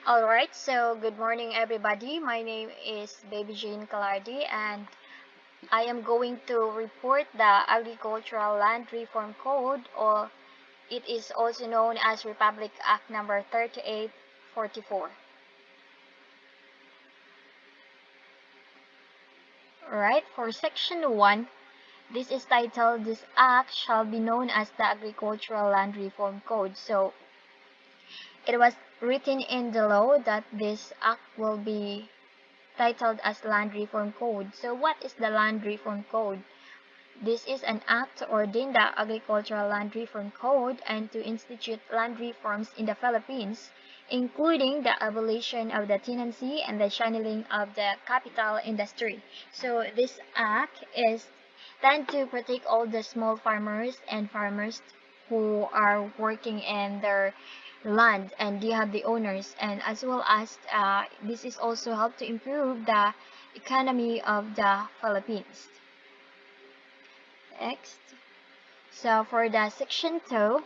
Alright, so good morning everybody. My name is Baby Jane Calardi and I am going to report the Agricultural Land Reform Code, or it is also known as Republic Act number 3844. Alright, for section 1, this is titled "This Act shall be known as the Agricultural Land Reform Code." So it was written in the law that this act will be titled as Land Reform Code. So what is the Land Reform Code? This is an act to ordain the Agricultural Land Reform Code and to institute land reforms in the Philippines, including the abolition of the tenancy and the channeling of the capital industry. So this act is tend to protect all the small farmers and farmers who are working in their land and they have the owners, and as well as this is also help to improve the economy of the Philippines. Next. So for the section 2,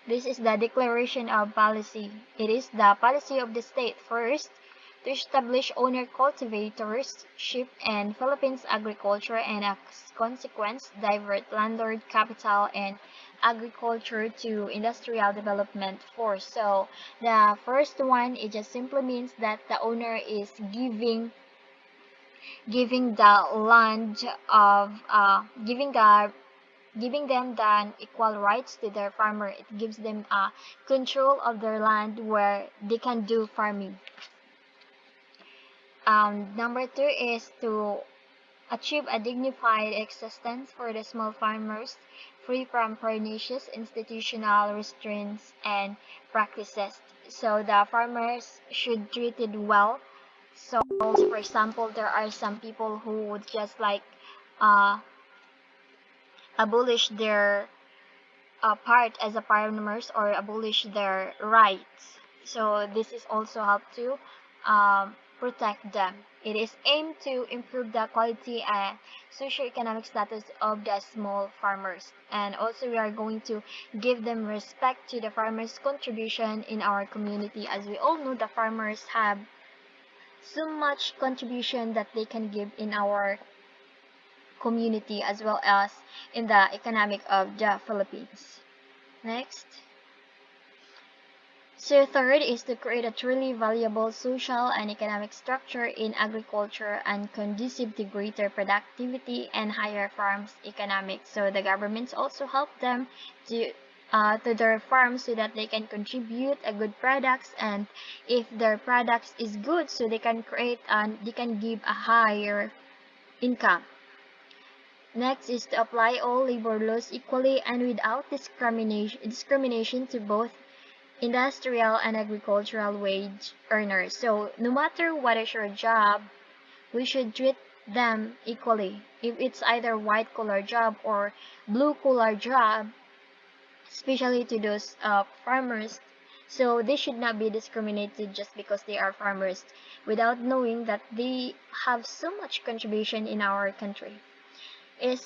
this is the declaration of policy. It is the policy of the state first to establish owner-cultivatorship in Philippines agriculture and as consequence divert landlord capital and agriculture to industrial development force. So the first one, it just simply means that the owner is giving the land of giving them the equal rights to their farmer. It gives them control of their land where they can do farming. Number 2 is to achieve a dignified existence for the small farmers, free from pernicious institutional restraints and practices. So the farmers should treated well. So, for example, there are some people who would just like uh, abolish their part as a farmers or abolish their rights. So this is also help to protect them. It is aimed to improve the quality and socioeconomic status of the small farmers. And also we are going to give them respect to the farmers' contribution in our community. As we all know, the farmers have so much contribution that they can give in our community as well as in the economic of the Philippines. Next. So third is to create a truly valuable social and economic structure in agriculture and conducive to greater productivity and higher farms economics. So the governments also help them to their farms so that they can contribute a good products, and if their products is good, so they can create and they can give a higher income. Next is to apply all labor laws equally and without discrimination to both industrial and agricultural wage earners. So no matter what is your job, we should treat them equally. If it's either white collar job or blue collar job, especially to those farmers, so they should not be discriminated just because they are farmers without knowing that they have so much contribution in our country.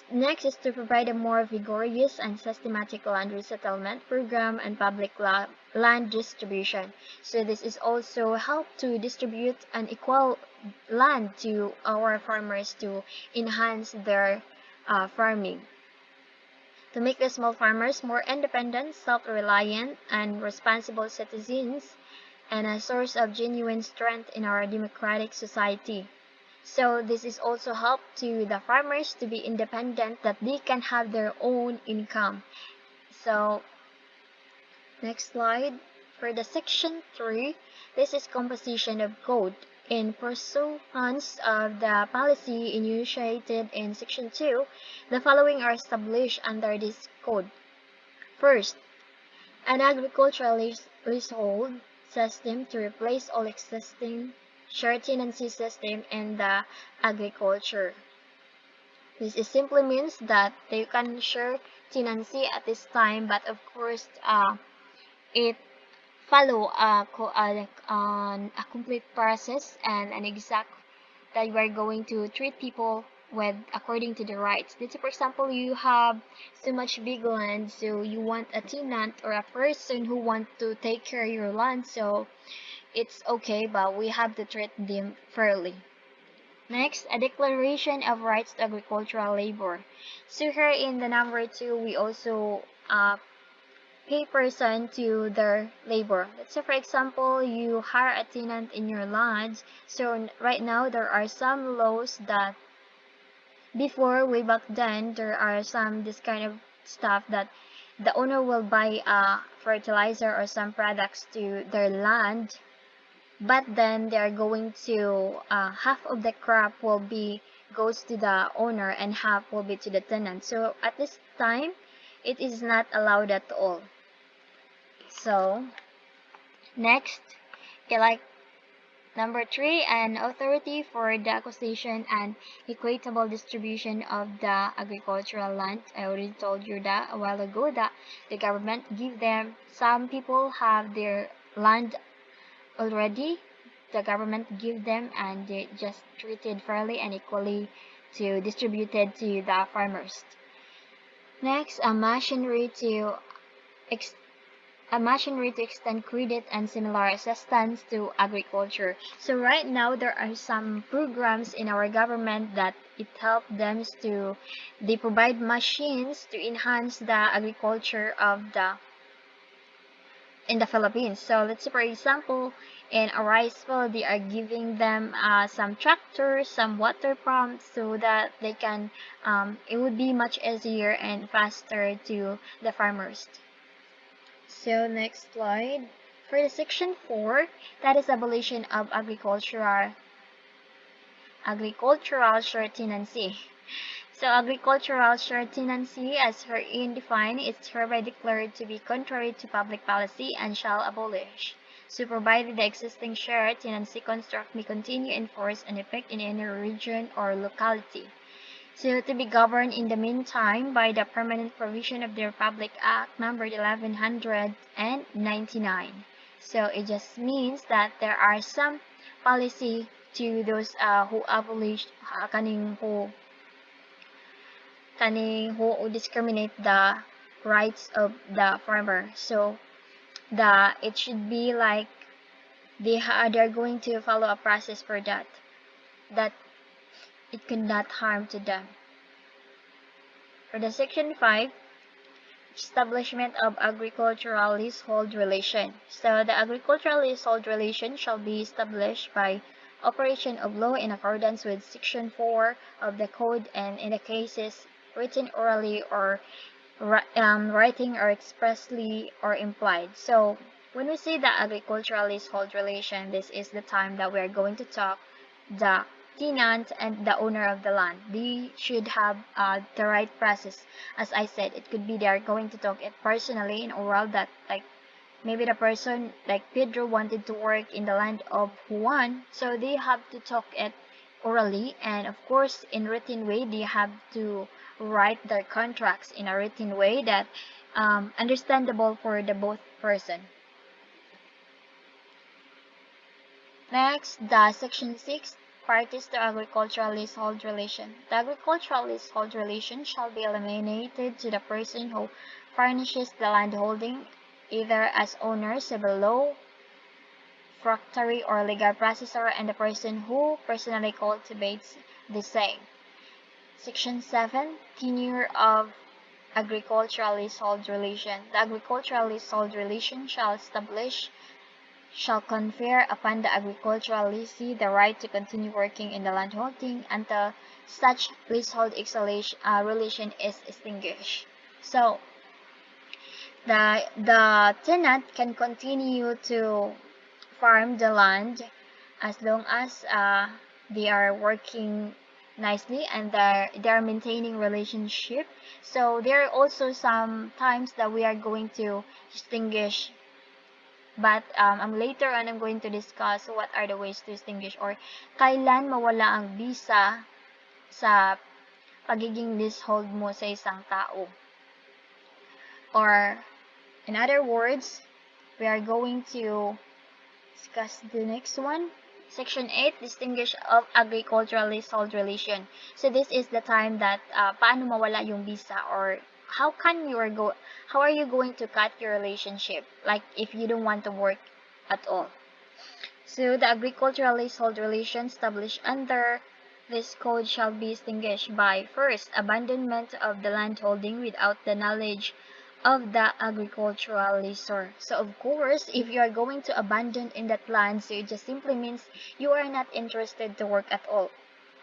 Next is to provide a more vigorous and systematic land resettlement program and public land distribution. So this is also help to distribute an equal land to our farmers to enhance their farming. To make the small farmers more independent, self-reliant, and responsible citizens, and a source of genuine strength in our democratic society. So this is also help to the farmers to be independent, that they can have their own income. So next slide. For the section 3, this is composition of code. In pursuance of the policy initiated in section 2, the following are established under this code. First, an agricultural leasehold system to replace all existing shared tenancy system in the agriculture. This is simply means that they can share tenancy at this time, but of course, it follow a complete process and an exact that you are going to treat people with according to the rights. Let's say, for example, you have so much big land, so you want a tenant or a person who want to take care of your land. So it's okay, but we have to treat them fairly. Next, a declaration of rights to agricultural labor. So here in the number 2, we also pay person to their labor. Let's say for example, you hire a tenant in your land. So right now there are some laws that before, way back then, there are some this kind of stuff that the owner will buy fertilizer or some products to their land, but then they're going to half of the crop will be goes to the owner and half will be to the tenant. So at this time, it is not allowed at all. So next, okay, like number 3, an authority for the acquisition and equitable distribution of the agricultural land. I already told you that a while ago that the government give them, some people have their land already, the government give them and they just treated fairly and equally to distributed to the farmers. Next, a machinery to extend credit and similar assistance to agriculture. So right now there are some programs in our government that it helps them to they provide machines to enhance the agriculture of the in the Philippines. So let's say for example in a rice field they are giving them some tractors, some water pumps so that they can it would be much easier and faster to the farmers. So next slide. For the section 4, that is abolition of agricultural share tenancy. So agricultural share tenancy as herein defined is hereby declared to be contrary to public policy and shall abolish. So provided the existing share tenancy construct may continue in force and effect in any region or locality. So to be governed in the meantime by the permanent provision of the Republic Act number 1199. So it just means that there are some policy to those who abolished who discriminate the rights of the farmer. So it should be like they're going to follow a process for that it could not harm to them. For the section 5, establishment of agricultural leasehold relation. So the agricultural leasehold relation shall be established by operation of law in accordance with section 4 of the code and in the cases written orally or writing or expressly or implied. So when we say the agricultural leasehold relation, this is the time that we are going to talk the tenant and the owner of the land. They should have the right process. As I said, it could be they are going to talk it personally in oral that like maybe the person like Pedro wanted to work in the land of Juan, so they have to talk it orally and of course in written way they have to write their contracts in a written way that understandable for the both person. Next, the section 6 parties to agricultural leasehold relation. The agricultural leasehold relation shall be eliminated to the person who furnishes the land holding, either as owner, civil law, fructary or legal processor, and the person who personally cultivates the same. Section 7, tenure of agricultural leasehold relation. The agricultural leasehold relation shall confer upon the agricultural lessee the right to continue working in the landholding until such leasehold relation is extinguished. So the tenant can continue to farm the land as long as they are working nicely and they're maintaining relationship. So there are also some times that we are going to extinguish, but later on I'm going to discuss what are the ways to extinguish or kailan mawala ang bisa sa pagiging leasehold mo sa isang tao. Or in other words, we are going to discuss the next one. Section 8, distinguish of agricultural leasehold relation. So this is the time that paano mawala yung visa or how are you going to cut your relationship like if you don't want to work at all. So the agricultural leasehold relation established under this code shall be extinguished by first abandonment of the landholding without the knowledge of the agricultural leaseor. So of course, if you are going to abandon in that land, so it just simply means you are not interested to work at all.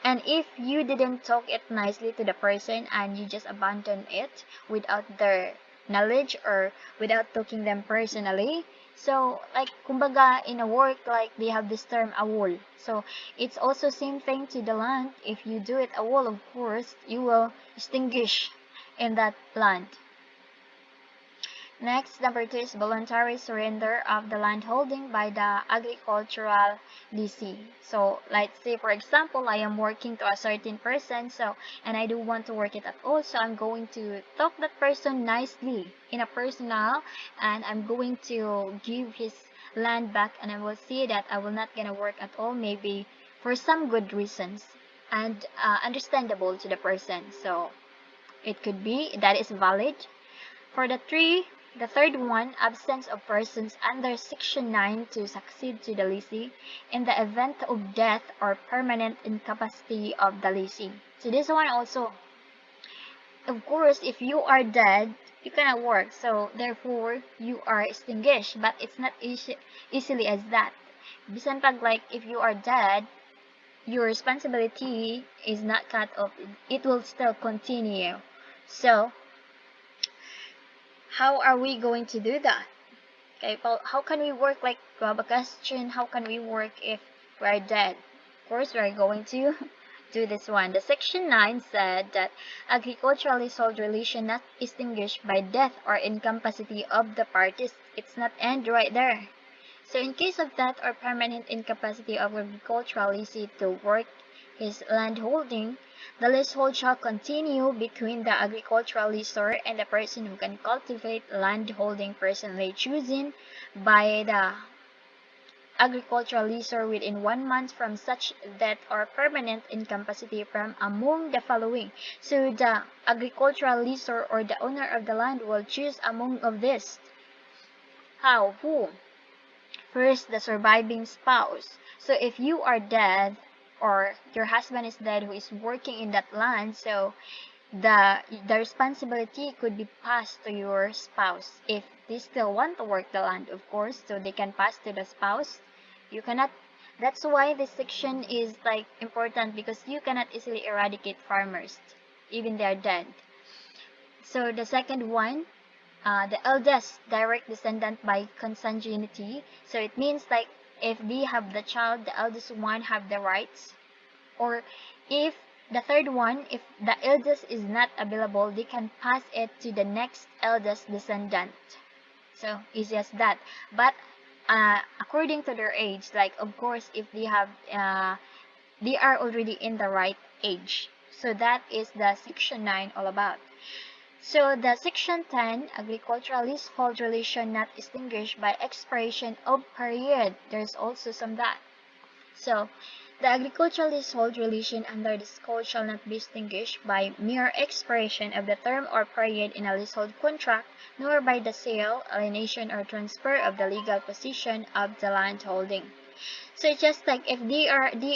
And if you didn't talk it nicely to the person and you just abandon it without their knowledge or without talking them personally, so like kumbaga in a work like they have this term awol. So it's also same thing to the land. If you do it awol, of course you will extinguish in that land. Next, number 2 is voluntary surrender of the land holding by the agricultural leasee. So, let's say for example, I am working to a certain person, and I don't want to work it at all, so I'm going to talk that person nicely in a personal, and I'm going to give his land back, and I will see that I will not gonna work at all, maybe for some good reasons and understandable to the person. So, it could be that is valid. For the third one, absence of persons under Section 9 to succeed to the leasee in the event of death or permanent incapacity of the leasee. So this one also, of course, if you are dead, you cannot work. So therefore, you are extinguished. But it's not easily as that. Bisan pag like if you are dead, your responsibility is not cut off. It will still continue. So how are we going to do that? Okay, well, how can we work, like, we have a question, how can we work if we're dead? Of course, we're going to do this one. The Section 9 said that agricultural leasehold relation not extinguished by death or incapacity of the parties. It's not end right there. So in case of death or permanent incapacity of agricultural leasee to work his land holding, the leasehold shall continue between the agricultural leaseor and the person who can cultivate land holding personally chosen by the agricultural leaseor within 1 month from such death or permanent incapacity from among the following. So the agricultural leaseor or the owner of the land will choose among of this. How? Who? First, the surviving spouse. So if you are dead or your husband is dead who is working in that land, so the responsibility could be passed to your spouse. If they still want to work the land, of course, so they can pass to the spouse. You cannot, that's why this section is like important, because you cannot easily eradicate farmers, even they are dead. So the second one, the eldest direct descendant by consanguinity. So it means like if they have the child, the eldest one have the rights. Or if the third one, if the eldest is not available, they can pass it to the next eldest descendant. So easy as that. But according to their age, like of course if they have they are already in the right age. So that is the Section 9 all about. So the Section 10, agricultural leasehold relation not extinguished by expiration of period. There's also some that. So the agricultural leasehold relation under this code shall not be extinguished by mere expiration of the term or period in a leasehold contract, nor by the sale, alienation, or transfer of the legal possession of the land holding. So it's just like if they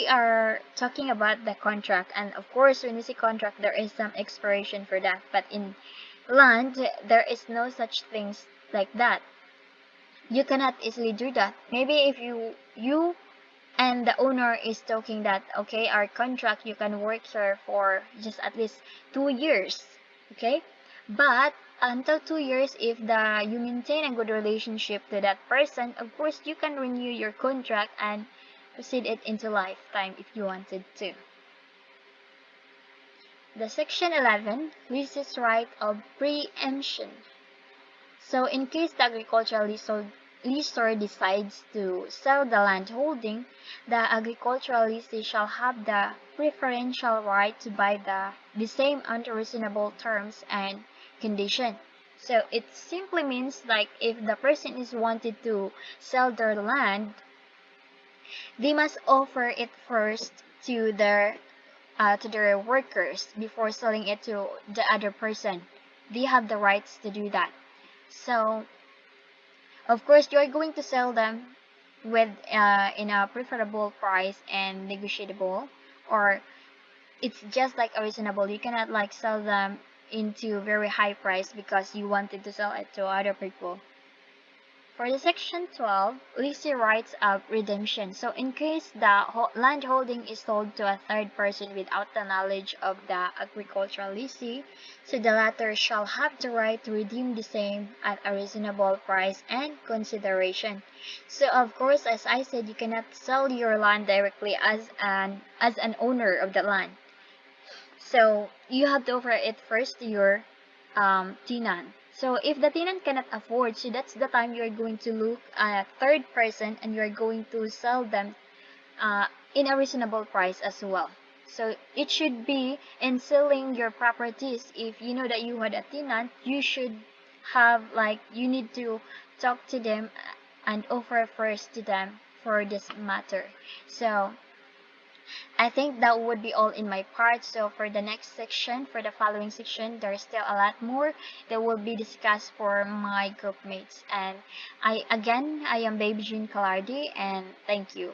are talking about the contract, and of course when you see contract there is some expiration for that, but in land there is no such things like that. You cannot easily do that. Maybe if you and the owner is talking that okay, our contract you can work here for just at least 2 years, okay, but until 2 years, if you maintain a good relationship to that person, of course you can renew your contract and proceed it into lifetime if you wanted to. The Section 11, leases right of preemption. So in case the agricultural leaseor decides to sell the land holding, the agricultural leasee shall have the preferential right to buy the same under reasonable terms and condition. So it simply means like if the person is wanted to sell their land, they must offer it first to their workers before selling it to the other person. They have the rights to do that. So of course, you are going to sell them with in a preferable price and negotiable, or it's just like a reasonable. You cannot like sell them into very high price because you wanted to sell it to other people. For the section 12, leasing rights of redemption. So in case the land holding is sold to a third person without the knowledge of the agricultural leasee, so the latter shall have the right to redeem the same at a reasonable price and consideration. So of course, as I said, you cannot sell your land directly as an owner of the land. So you have to offer it first to your tenant. So if the tenant cannot afford, so that's the time you're going to look at a third person and you're going to sell them in a reasonable price as well. So it should be in selling your properties. If you know that you had a tenant, you should have like you need to talk to them and offer first to them for this matter. So I think that would be all in my part. So for the next section, for the following section, there's still a lot more that will be discussed for my group mates. And I am Baby Jean Calardi, and thank you.